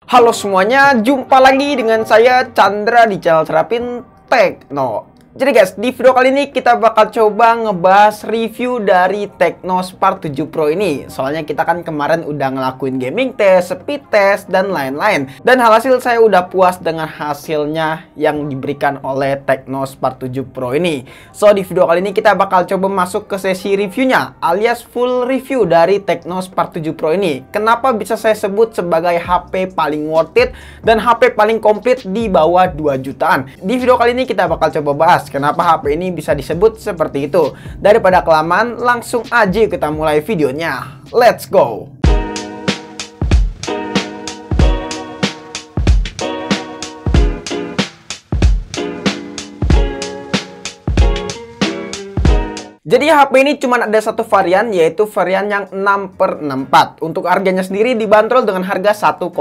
Halo semuanya, jumpa lagi dengan saya Chandra di channel Terapin Tekno. Jadi guys, di video kali ini kita bakal coba ngebahas review dari Tecno Spark 7 Pro ini. Soalnya kita kan kemarin udah ngelakuin gaming test, speed test, dan lain-lain. Dan hasil saya udah puas dengan hasilnya yang diberikan oleh Tecno Spark 7 Pro ini. So, di video kali ini kita bakal coba masuk ke sesi reviewnya, alias full review dari Tecno Spark 7 Pro ini. Kenapa bisa saya sebut sebagai HP paling worth it dan HP paling komplit di bawah 2 jutaan. Di video kali ini kita bakal coba bahas kenapa HP ini bisa disebut seperti itu. Daripada kelamaan, langsung aja kita mulai videonya. Let's go! Jadi HP ini cuma ada satu varian, yaitu varian yang 6x64. Untuk harganya sendiri dibanderol dengan harga 1,8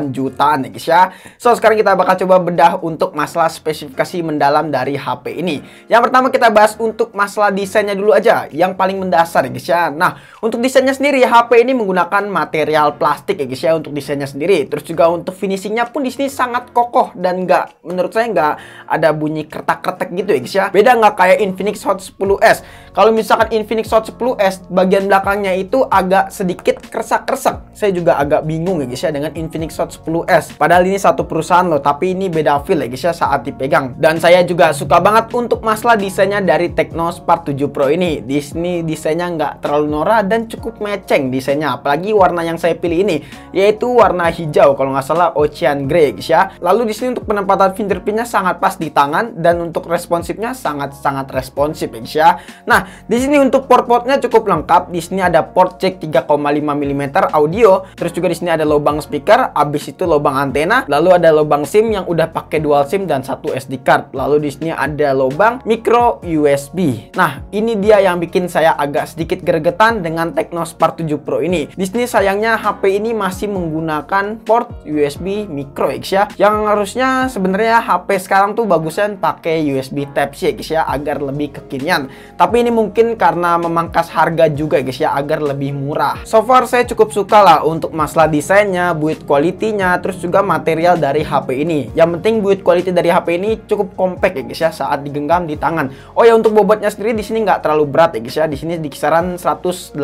jutaan ya guys ya. So, sekarang kita bakal coba bedah untuk masalah spesifikasi mendalam dari HP ini. Yang pertama kita bahas untuk masalah desainnya dulu aja, yang paling mendasar ya guys ya. Nah, untuk desainnya sendiri, HP ini menggunakan material plastik ya guys ya untuk desainnya sendiri. Terus juga untuk finishingnya pun di sini sangat kokoh dan menurut saya nggak ada bunyi kretak-kretak gitu ya guys ya. Beda nggak kayak Infinix Hot 10s. Kalau misalkan Infinix Hot 10s, bagian belakangnya itu agak sedikit kresek-kresek. Saya juga agak bingung ya guys ya dengan Infinix Hot 10s. Padahal ini satu perusahaan loh, tapi ini beda feel ya guys ya saat dipegang. Dan saya juga suka banget untuk masalah desainnya dari Tecno Spark 7 Pro ini. Di sini desainnya nggak terlalu norak dan cukup matching desainnya. Apalagi warna yang saya pilih ini, yaitu warna hijau kalau nggak salah Ocean Grey guys ya. Lalu di sini untuk penempatan fingerprintnya sangat pas di tangan dan untuk responsifnya sangat-sangat responsif ya guys ya. Nah, di sini untuk port-portnya cukup lengkap. Di sini ada port jack 3,5 mm audio, terus juga di sini ada lubang speaker, habis itu lubang antena, lalu ada lubang SIM yang udah pakai dual SIM dan satu SD card. Lalu di sini ada lubang micro USB. Nah, ini dia yang bikin saya agak sedikit gregetan dengan Tecno Spark 7 Pro ini. Di sini sayangnya HP ini masih menggunakan port USB micro X ya. Yang harusnya sebenarnya HP sekarang tuh bagusnya pakai USB Type-C guys ya, agar lebih kekinian. Tapi ini mungkin karena memangkas harga juga guys ya, agar lebih murah. So far saya cukup suka lah untuk masalah desainnya, build quality-nya, terus juga material dari HP ini. Yang penting build quality dari HP ini cukup compact ya guys ya saat digenggam di tangan. Oh ya, untuk bobotnya sendiri di sini nggak terlalu berat ya guys ya. Di sini di kisaran 185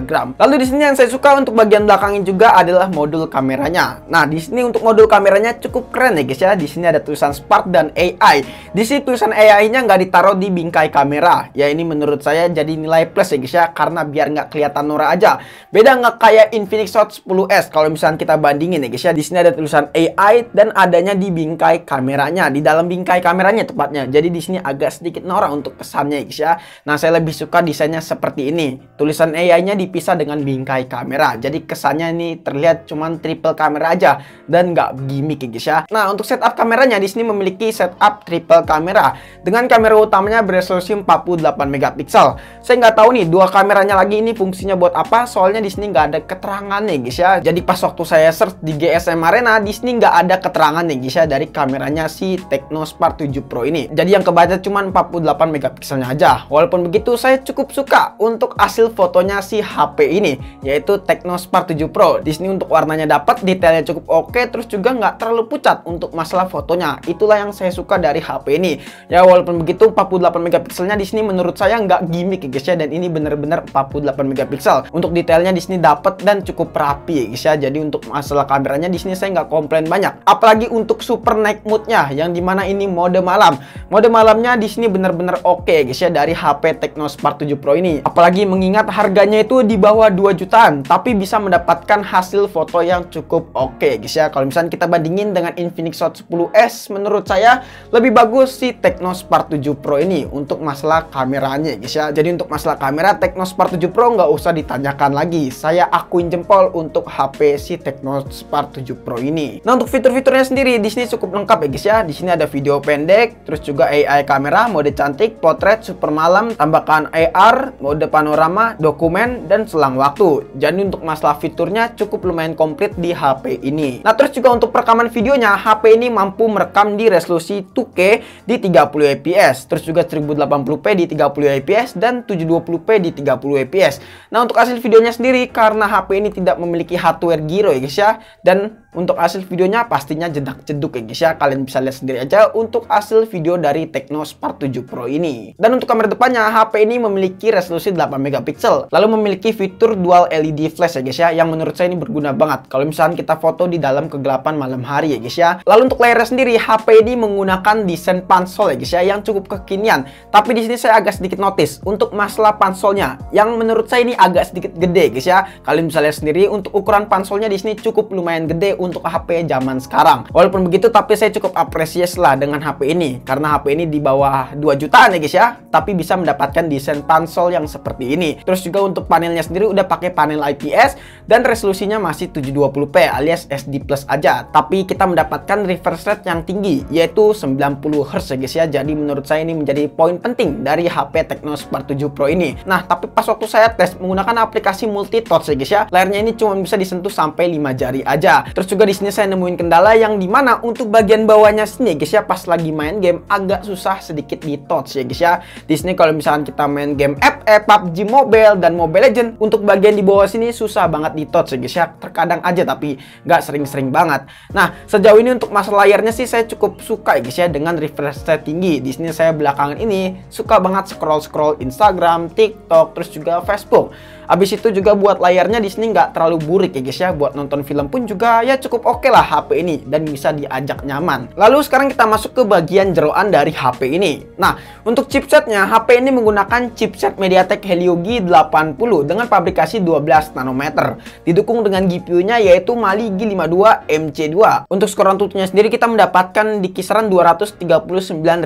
gram. Lalu di sini yang saya suka untuk bagian belakangnya juga adalah modul kameranya. Nah, di sini untuk modul kameranya cukup keren ya guys ya. Di sini ada tulisan Spark dan AI. Di sini tulisan AI-nya nggak ditaruh di bingkai kamera. Ya, ini menurut saya jadi nilai plus ya guys ya, karena biar nggak kelihatan norak aja. Beda nggak kayak Infinix Hot 10s. Kalau misalnya kita bandingin ya guys ya, di sini ada tulisan AI dan adanya di bingkai kameranya, di dalam bingkai kameranya tepatnya. Jadi di sini agak sedikit norak untuk kesannya ya guys ya. Nah, saya lebih suka desainnya seperti ini. Tulisan AI-nya dipisah dengan bingkai kamera. Jadi kesannya ini terlihat cuman triple kamera aja dan nggak gimmick ya guys ya. Nah, untuk setup kameranya di sini memiliki setup triple kamera dengan kamera utamanya beresolusi 48 megapiksel. Saya nggak tahu nih dua kameranya lagi ini fungsinya buat apa, soalnya di sini nggak ada keterangan nih guys ya. Jadi pas waktu saya search di GSM Arena, di sini nggak ada keterangan nih guys ya dari kameranya si Tecno Spark 7 Pro ini. Jadi yang kebaca cuma 48 megapikselnya aja. Walaupun begitu saya cukup suka untuk hasil fotonya si HP ini, yaitu Tecno Spark 7 Pro. Di sini untuk warnanya dapat, detailnya cukup oke, terus juga nggak terlalu pucat untuk masalah fotonya. Itulah yang saya suka dari HP ini. Ya, walaupun begitu 48 megapikselnya di sini menurut saya nggak gimmick ya guys ya, dan ini bener-bener 48 megapiksel. Untuk detailnya di sini dapat dan cukup rapi ya guys ya. Jadi untuk masalah kameranya di sini saya nggak komplain banyak. Apalagi untuk super night mode-nya, yang dimana ini mode malam. Mode malamnya di sini bener-bener oke ya guys ya dari HP Tecno Spark 7 Pro ini. Apalagi mengingat harganya itu di bawah 2 jutaan, tapi bisa mendapatkan hasil foto yang cukup oke ya guys ya. Kalau misalnya kita bandingin dengan Infinix Hot 10s, menurut saya lebih bagus si Tecno Spark 7 Pro ini untuk masalah kameranya guys ya. Jadi untuk masalah kamera Tecno Spark 7 Pro nggak usah ditanyakan lagi. Saya akuin jempol untuk HP si Tecno Spark 7 Pro ini. Nah, untuk fitur-fiturnya sendiri di sini cukup lengkap ya guys ya. Di sini ada video pendek, terus juga AI kamera, mode cantik, potret, super malam, tambahkan AR, mode panorama, dokumen, dan selang waktu. Jadi untuk masalah fiturnya cukup lumayan komplit di HP ini. Nah, terus juga untuk perekaman videonya, HP ini mampu merekam di resolusi 2K di 30 fps, terus juga 1080p di 30 fps dan 720p di 30 fps. Nah, untuk hasil videonya sendiri, karena HP ini tidak memiliki hardware gyro ya guys ya, dan untuk hasil videonya pastinya jedak-jeduk ya guys ya. Kalian bisa lihat sendiri aja untuk hasil video dari Tecno Spark 7 Pro ini. Dan untuk kamera depannya, HP ini memiliki resolusi 8 megapiksel, lalu memiliki fitur dual LED flash ya guys ya, yang menurut saya ini berguna banget kalau misalnya kita foto di dalam kegelapan malam hari ya guys ya. Lalu untuk layarnya sendiri, HP ini menggunakan desain pansol ya guys ya, yang cukup kekinian. Tapi di sini saya agak sedikit notice untuk masalah pansolnya, yang menurut saya ini agak sedikit gede guys ya. Kalian bisa lihat sendiri untuk ukuran pansolnya di sini cukup lumayan gede untuk HP zaman sekarang. Walaupun begitu, tapi saya cukup apresiasi lah dengan HP ini, karena HP ini di bawah 2 jutaan ya guys ya, tapi bisa mendapatkan desain pansol yang seperti ini. Terus juga untuk panelnya sendiri udah pakai panel IPS dan resolusinya masih 720p alias SD Plus aja, tapi kita mendapatkan refresh rate yang tinggi yaitu 90 Hz ya guys ya. Jadi menurut saya ini menjadi poin penting dari HP Tecno Spark 7 Pro ini. Nah, tapi pas waktu saya tes menggunakan aplikasi multi touch ya guys ya, layarnya ini cuma bisa disentuh sampai 5 jari aja. Terus juga di sini saya nemuin kendala yang dimana untuk bagian bawahnya sini guys ya, pas lagi main game agak susah sedikit di touch ya guys ya. Di sini kalau misalkan kita main game PUBG Mobile dan Mobile Legends, untuk bagian di bawah sini susah banget di touch ya guys ya. Terkadang aja tapi nggak sering-sering banget. Nah, sejauh ini untuk masalah layarnya sih saya cukup suka ya guys ya, dengan refresh rate tinggi. Di sini saya belakangan ini suka banget scroll Instagram, TikTok, terus juga Facebook. Habis itu juga buat layarnya di sini nggak terlalu burik ya guys ya. Buat nonton film pun juga ya cukup oke lah HP ini, dan bisa diajak nyaman. Lalu sekarang kita masuk ke bagian jeroan dari HP ini. Nah, untuk chipsetnya, HP ini menggunakan chipset MediaTek Helio G80 dengan fabrikasi 12 nanometer. Didukung dengan GPU-nya yaitu Mali G52 MC2. Untuk skor Antutunya sendiri kita mendapatkan di kisaran 239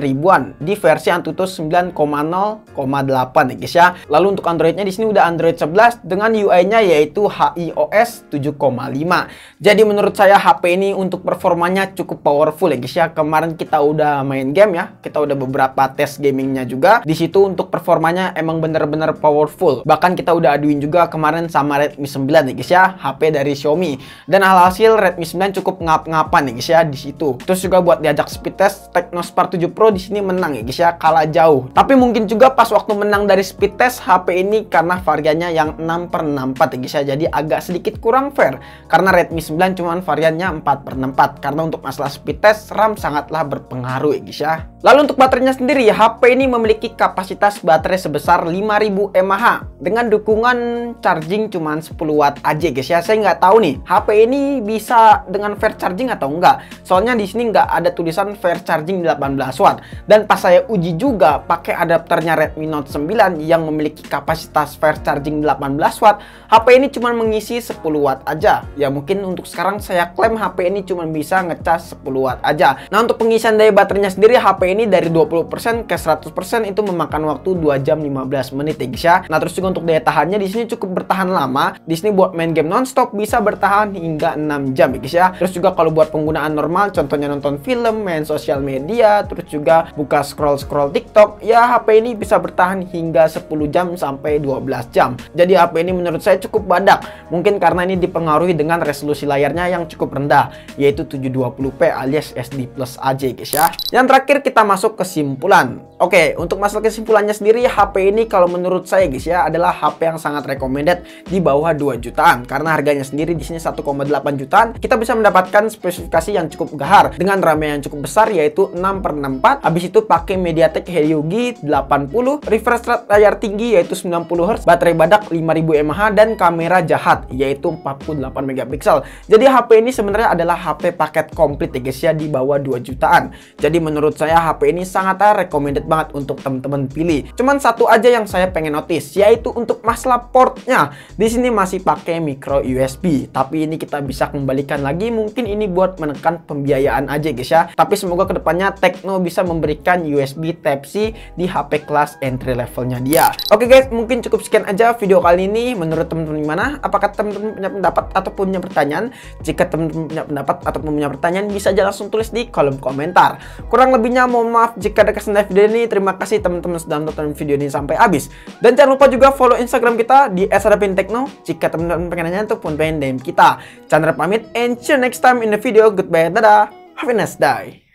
ribuan di versi Antutu 9,0,8 ya guys ya. Lalu untuk Androidnya di sini udah Android 11 dengan UI-nya yaitu HiOS 7,5. Jadi menurut saya HP ini untuk performanya cukup powerful ya guys ya. Kemarin kita udah main game ya, kita udah beberapa tes gamingnya juga. Di situ untuk performanya emang bener-bener powerful. Bahkan kita udah aduin juga kemarin sama Redmi 9 ya guys ya, HP dari Xiaomi. Dan alhasil Redmi 9 cukup ngap-ngapan ya guys ya di situ. Terus juga buat diajak speed test, Tecno Spark 7 Pro di sini menang ya guys ya, kalah jauh. Tapi mungkin juga pas waktu menang dari speed test HP ini karena variannya yang 6/64 ya guys ya, jadi agak sedikit kurang fair karena Redmi 9 cuman variannya 4/64. Karena untuk masalah speed test, RAM sangatlah berpengaruh ya guys ya. Lalu untuk baterainya sendiri, HP ini memiliki kapasitas baterai sebesar 5000 mAh dengan dukungan charging cuman 10 watt aja guys ya. Saya nggak tahu nih HP ini bisa dengan fast charging atau enggak, soalnya di sini nggak ada tulisan fast charging 18 watt. Dan pas saya uji juga pakai adapternya Redmi Note 9 yang memiliki kapasitas fast charging 18 watt, HP ini cuma mengisi 10 watt aja. Ya mungkin untuk sekarang saya klaim HP ini cuma bisa ngecas 10 watt aja. Nah, untuk pengisian daya baterainya sendiri, HP ini dari 20% ke 100% itu memakan waktu 2 jam 15 menit ya guys ya. Nah, terus juga untuk daya tahannya di sini cukup bertahan lama. Di sini buat main game nonstop bisa bertahan hingga 6 jam ya guys ya. Terus juga kalau buat penggunaan normal, contohnya nonton film, main sosial media, terus juga buka scroll TikTok, ya HP ini bisa bertahan hingga 10 jam sampai 12 jam. Jadi HP ini menurut saya cukup badak. Mungkin karena ini dipengaruhi dengan resolusi layarnya yang cukup rendah, yaitu 720p alias SD Plus aja guys ya. Yang terakhir kita masuk kesimpulan. Oke, untuk masalah kesimpulannya sendiri, HP ini kalau menurut saya guys ya adalah HP yang sangat recommended di bawah 2 jutaan. Karena harganya sendiri di sini 1,8 jutaan, kita bisa mendapatkan spesifikasi yang cukup gahar dengan RAM yang cukup besar yaitu 6/64. Habis itu pakai MediaTek Helio G80, refresh rate layar tinggi yaitu 90 Hz, baterai badak 5000 mAh dan kamera jahat yaitu 48 megapiksel. Jadi HP ini sebenarnya adalah HP paket komplit ya guys ya di bawah 2 jutaan. Jadi menurut saya HP ini sangat recommended banget untuk teman-teman pilih. Cuman satu aja yang saya pengen notice, yaitu untuk masalah portnya. Di sini masih pakai micro USB, tapi ini kita bisa kembalikan lagi. Mungkin ini buat menekan pembiayaan aja guys ya. Tapi semoga kedepannya Tecno bisa memberikan USB Type-C di HP kelas entry levelnya dia. Oke guys, mungkin cukup sekian aja video kali ini. Menurut teman-teman gimana? Apakah teman-teman punya pendapat ataupun punya pertanyaan? Jika teman-teman punya pendapat ataupun punya pertanyaan, bisa aja langsung tulis di kolom komentar. Kurang lebihnya mohon maaf jika ada kesalahan video ini. Terima kasih teman-teman sudah nonton video ini sampai habis. Dan jangan lupa juga follow Instagram kita di @sadapintekno jika teman-teman pengen nanya ataupun pengen DM kita. Chandra pamit and see you next time in the video. Goodbye, dadah, have a nice day.